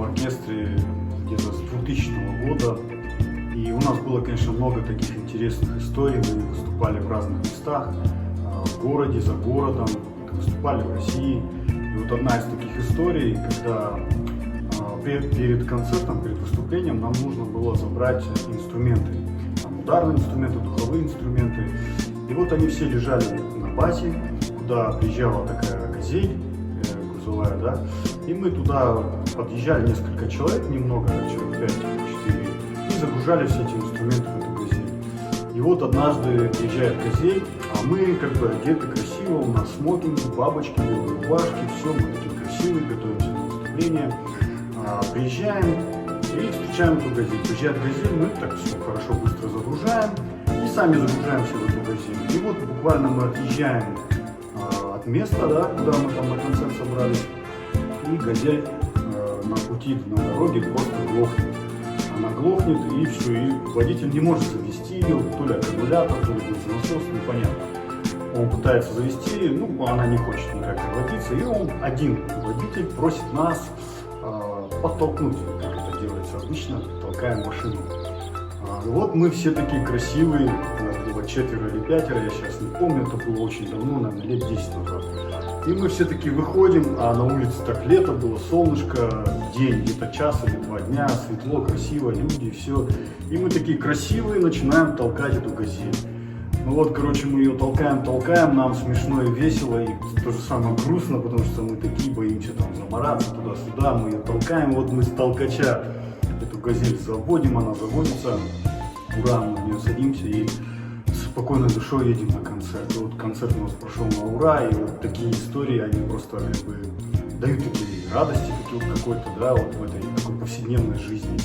этом оркестре где-то с 2000 года. И у нас было, конечно, много таких интересных историй. Мы выступали в разных местах, в городе, за городом, выступали в России. И вот одна из таких историй, когда перед концертом, перед выступлением нам нужно было забрать инструменты. Там ударные инструменты, духовые инструменты. И вот они все лежали на базе, куда приезжала такая газель грузовая, да. И мы туда подъезжали несколько человек, немного, человек 5-4, и загружали все эти инструменты в эту газель. И вот однажды приезжает газель, а мы как бы одеты красиво, у нас смокинги, бабочки, белые рубашки, все, мы такие красивые, готовимся на выступление. Приезжаем и встречаем эту газель. Приезжает газель, мы так все хорошо, быстро загружаем и сами загружаемся в эту газель. И вот буквально мы отъезжаем от места, да, куда мы там на концерт собрались, и газель на пути, на дороге просто глохнет. Она глохнет, и все, и водитель не может завести ее, то ли аккумулятор, то ли бензонасос, непонятно. Он пытается завести, ну, она не хочет никак заводиться, и он один, водитель, просит нас подтолкнуть, как это делается обычно, толкаем машину. И вот мы все такие красивые, нас было 4 или 5, я сейчас не помню, это было очень давно, наверное, лет 10 назад. И мы все такие выходим, а на улице так лето было, солнышко, день, где-то час или 2 дня, светло, красиво, люди, все. И мы такие красивые начинаем толкать эту газель. Ну вот, короче, мы ее толкаем, нам смешно и весело, и то же самое грустно, потому что мы такие боимся там замораться туда-сюда, мы ее толкаем, вот мы с толкача эту газель заводим, она заводится, ура, мы в нее садимся и с спокойной душой едем на концерт. И вот концерт у нас прошел на ура, и вот такие истории, они просто как бы дают такие радости, какой-то, да, вот в этой такой повседневной жизни.